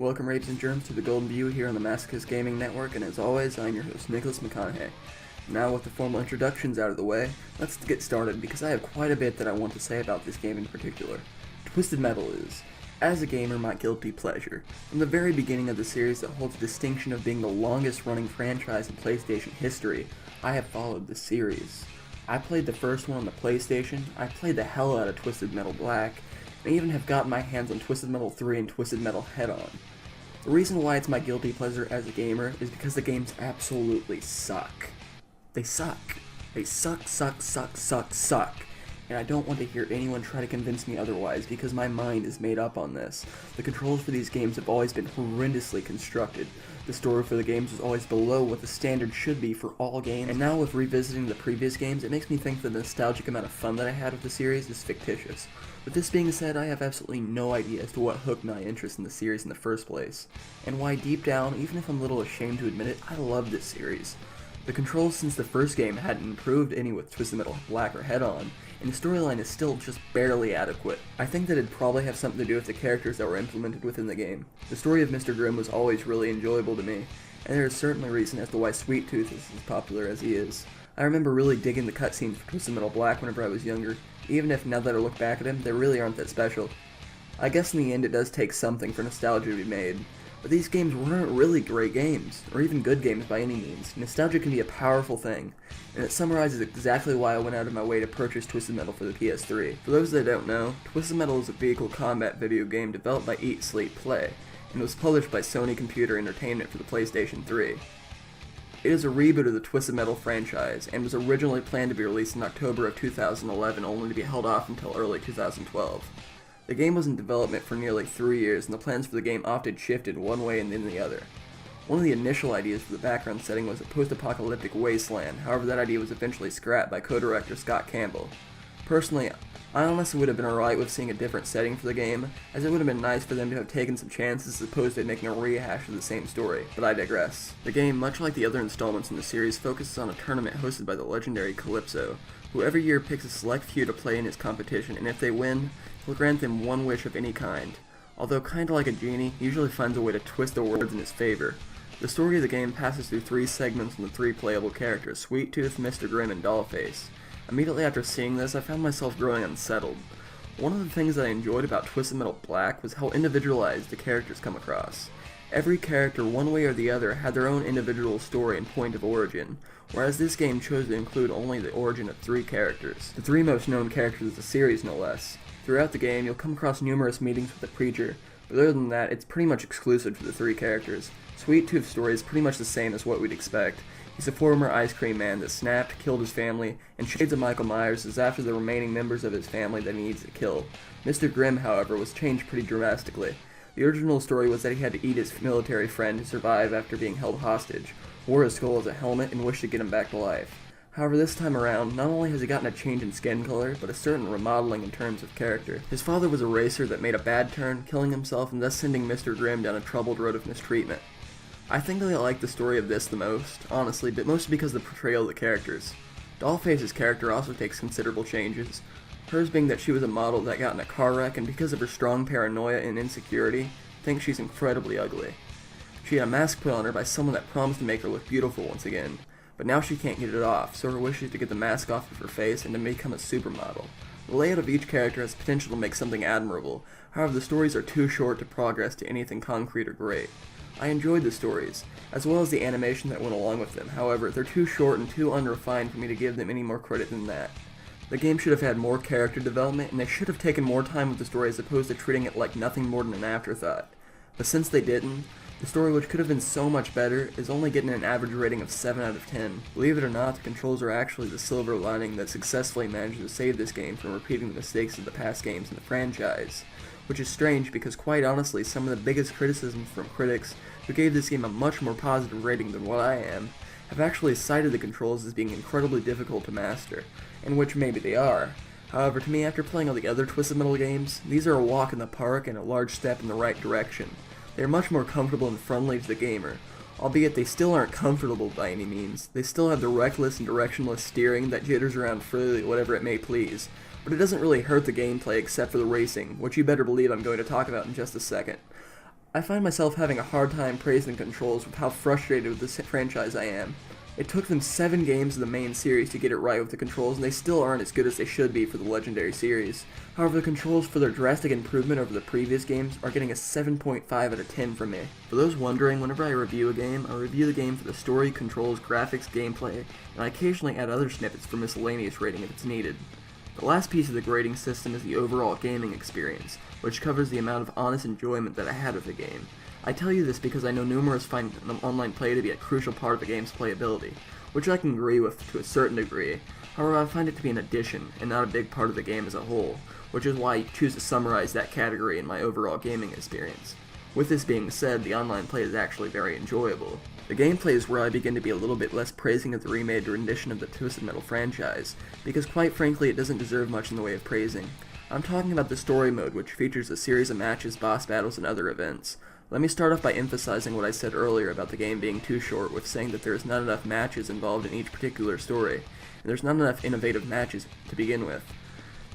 Welcome, Rapes and Germs, to the Golden View here on the Masochist Gaming Network, and as always, I'm your host, McConnaughay. Now, with the formal introductions out of the way, let's get started because I have quite a bit that I want to say about this game in particular. Twisted Metal is, as a gamer, my guilty pleasure. From the very beginning of the series that holds the distinction of being the longest running franchise in PlayStation history, I have followed the series. I played the first one on the PlayStation, I played the hell out of Twisted Metal Black, and I even have gotten my hands on Twisted Metal 3 and Twisted Metal Head-On. The reason why it's my guilty pleasure as a gamer is because the games absolutely suck. They suck. They suck. And I don't want to hear anyone try to convince me otherwise because my mind is made up on this. The controls for these games have always been horrendously constructed. The story for the games was always below what the standard should be for all games, and now with revisiting the previous games, it makes me think that the nostalgic amount of fun that I had with the series is fictitious. With this being said, I have absolutely no idea as to what hooked my interest in the series in the first place, and why deep down, even if I'm a little ashamed to admit it, I love this series. The controls since the first game hadn't improved any with Twisted Metal Black or Head-On, and the storyline is still just barely adequate. I think that it'd probably have something to do with the characters that were implemented within the game. The story of Mr. Grimm was always really enjoyable to me, and there is certainly a reason as to why Sweet Tooth is as popular as he is. I remember really digging the cutscenes for Twisted Metal Black whenever I was younger, even if now that I look back at him, they really aren't that special. I guess in the end it does take something for nostalgia to be made, but these games weren't really great games, or even good games by any means. Nostalgia can be a powerful thing, and it summarizes exactly why I went out of my way to purchase Twisted Metal for the PS3. For those that don't know, Twisted Metal is a vehicle combat video game developed by Eat, Sleep, Play, and was published by Sony Computer Entertainment for the PlayStation 3. It is a reboot of the Twisted Metal franchise, and was originally planned to be released in October of 2011, only to be held off until early 2012. The game was in development for nearly 3 years, and the plans for the game often shifted one way and then the other. One of the initial ideas for the background setting was a post-apocalyptic wasteland, however that idea was eventually scrapped by co-director Scott Campbell. Personally, I honestly would have been alright with seeing a different setting for the game, as it would have been nice for them to have taken some chances as opposed to making a rehash of the same story, but I digress. The game, much like the other installments in the series, focuses on a tournament hosted by the legendary Calypso, who every year picks a select few to play in his competition, and if they win, he'll grant them one wish of any kind. Although kinda like a genie, he usually finds a way to twist the words in his favor. The story of the game passes through 3 segments on the 3 playable characters, Sweet Tooth, Mr. Grimm, and Dollface. Immediately after seeing this, I found myself growing unsettled. One of the things that I enjoyed about Twisted Metal Black was how individualized the characters come across. Every character, one way or the other, had their own individual story and point of origin, whereas this game chose to include only the origin of 3 characters. The 3 most known characters of the series, no less. Throughout the game, you'll come across numerous meetings with the Preacher, but other than that, it's pretty much exclusive to the 3 characters. Sweet Tooth's story is pretty much the same as what we'd expect. He's a former ice cream man that snapped, killed his family, and Shades of Michael Myers is after the remaining members of his family that he needs to kill. Mr. Grimm, however, was changed pretty drastically. The original story was that he had to eat his military friend to survive after being held hostage, wore his skull as a helmet, and wished to get him back to life. However, this time around, not only has he gotten a change in skin color, but a certain remodeling in terms of character. His father was a racer that made a bad turn, killing himself and thus sending Mr. Grimm down a troubled road of mistreatment. I think that I like the story of this the most, honestly, but mostly because of the portrayal of the characters. Dollface's character also takes considerable changes, hers being that she was a model that got in a car wreck and because of her strong paranoia and insecurity, thinks she's incredibly ugly. She had a mask put on her by someone that promised to make her look beautiful once again, but now she can't get it off, so her wish is to get the mask off of her face and to become a supermodel. The layout of each character has potential to make something admirable, however the stories are too short to progress to anything concrete or great. I enjoyed the stories, as well as the animation that went along with them, however, they're too short and too unrefined for me to give them any more credit than that. The game should have had more character development, and they should have taken more time with the story as opposed to treating it like nothing more than an afterthought. But since they didn't, the story, which could have been so much better, is only getting an average rating of 7 out of 10. Believe it or not, the controls are actually the silver lining that successfully managed to save this game from repeating the mistakes of the past games in the franchise. Which is strange because quite honestly, some of the biggest criticisms from critics who gave this game a much more positive rating than what I am, have actually cited the controls as being incredibly difficult to master, and which maybe they are. However, to me, after playing all the other Twisted Metal games, these are a walk in the park and a large step in the right direction. They are much more comfortable and friendly to the gamer, albeit they still aren't comfortable by any means. They still have the reckless and directionless steering that jitters around freely whatever it may please, but it doesn't really hurt the gameplay except for the racing, which you better believe I'm going to talk about in just a second. I find myself having a hard time praising the controls with how frustrated with this franchise I am. It took them 7 games of the main series to get it right with the controls, and they still aren't as good as they should be for the Legendary series. However, the controls, for their drastic improvement over the previous games, are getting a 7.5 out of 10 from me. For those wondering, whenever I review a game, I review the game for the story, controls, graphics, gameplay, and I occasionally add other snippets for miscellaneous rating if it's needed. The last piece of the grading system is the overall gaming experience, which covers the amount of honest enjoyment that I had with the game. I tell you this because I know numerous find online play to be a crucial part of the game's playability, which I can agree with to a certain degree. However, I find it to be an addition, and not a big part of the game as a whole, which is why I choose to summarize that category in my overall gaming experience. With this being said, the online play is actually very enjoyable. The gameplay is where I begin to be a little bit less praising of the remade rendition of the Twisted Metal franchise, because quite frankly it doesn't deserve much in the way of praising. I'm talking about the story mode, which features a series of matches, boss battles, and other events. Let me start off by emphasizing what I said earlier about the game being too short, with saying that there is not enough matches involved in each particular story, and there's not enough innovative matches to begin with.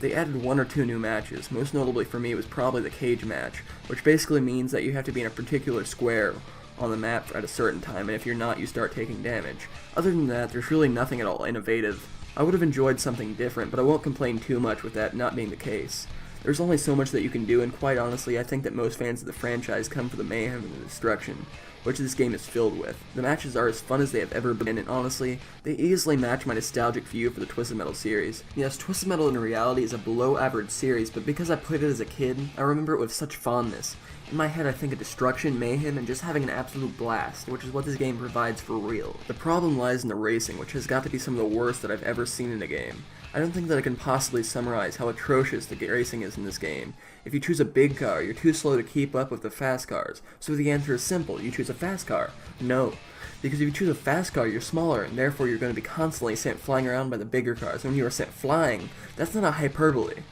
They added 1 or 2 new matches. Most notably for me was probably the cage match, which basically means that you have to be in a particular square on the map at a certain time, and if you're not, you start taking damage. Other than that, there's really nothing at all innovative. I would have enjoyed something different, but I won't complain too much with that not being the case. There's only so much that you can do, and quite honestly, I think that most fans of the franchise come for the mayhem and the destruction, which this game is filled with. The matches are as fun as they have ever been, and honestly, they easily match my nostalgic view for the Twisted Metal series. Yes, Twisted Metal in reality is a below-average series, but because I played it as a kid, I remember it with such fondness. In my head, I think of destruction, mayhem, and just having an absolute blast, which is what this game provides for real. The problem lies in the racing, which has got to be some of the worst that I've ever seen in a game. I don't think that I can possibly summarize how atrocious the racing is in this game. If you choose a big car, you're too slow to keep up with the fast cars. So the answer is simple, you choose a fast car. No. Because if you choose a fast car, you're smaller, and therefore you're going to be constantly sent flying around by the bigger cars. When you are sent flying, that's not a hyperbole.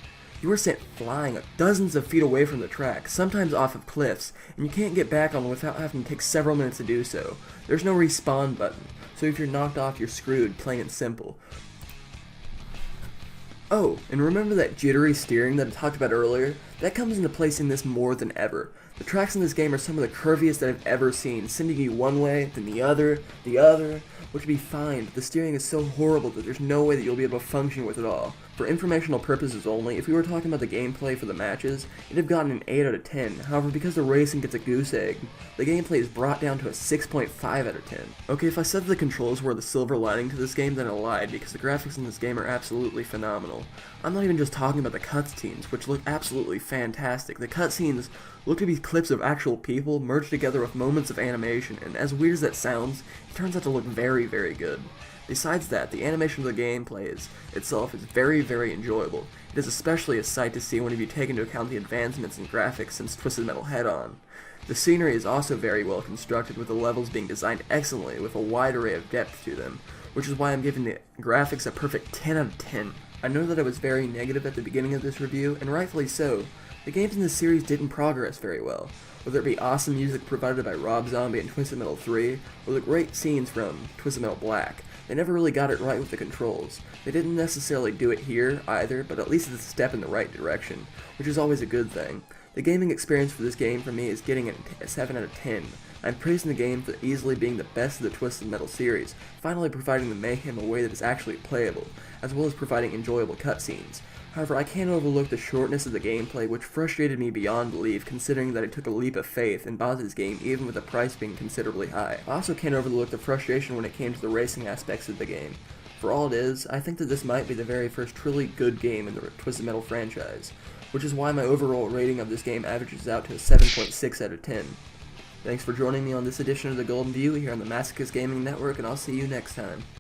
You are sent flying dozens of feet away from the track, sometimes off of cliffs, and you can't get back on without having to take several minutes to do so. There's no respawn button, so if you're knocked off, you're screwed, plain and simple. Oh, and remember that jittery steering that I talked about earlier? That comes into place in this more than ever. The tracks in this game are some of the curviest that I've ever seen, sending you one way, then the other, which would be fine, but the steering is so horrible that there's no way that you'll be able to function with it all. For informational purposes only, if we were talking about the gameplay for the matches, it'd have gotten an 8 out of 10. However, because the racing gets a goose egg, the gameplay is brought down to a 6.5 out of 10. Okay, if I said that the controls were the silver lining to this game, then I lied, because the graphics in this game are absolutely phenomenal. I'm not even just talking about the cutscenes, which look absolutely fantastic. The cutscenes look to be clips of actual people merged together with moments of animation, and as weird as that sounds, it turns out to look very, very good. Besides that, the animation of the gameplay itself is very, very enjoyable. It is especially a sight to see when you take into account the advancements in graphics since Twisted Metal Head-On. The scenery is also very well constructed, with the levels being designed excellently with a wide array of depth to them, which is why I'm giving the graphics a perfect 10 out of 10. I know that I was very negative at the beginning of this review, and rightfully so. The games in this series didn't progress very well, whether it be awesome music provided by Rob Zombie in Twisted Metal 3, or the great scenes from Twisted Metal Black. They never really got it right with the controls. They didn't necessarily do it here either, but at least it's a step in the right direction, which is always a good thing. The gaming experience for this game for me is getting a 7 out of 10. I'm praising the game for easily being the best of the Twisted Metal series, finally providing the mayhem a way that is actually playable, as well as providing enjoyable cutscenes. However, I can't overlook the shortness of the gameplay, which frustrated me beyond belief, considering that I took a leap of faith and bought this game even with the price being considerably high. I also can't overlook the frustration when it came to the racing aspects of the game. For all it is, I think that this might be the very first truly good game in the Twisted Metal franchise, which is why my overall rating of this game averages out to a 7.6 out of 10. Thanks for joining me on this edition of the Golden View here on the Masochist Gaming Network, and I'll see you next time.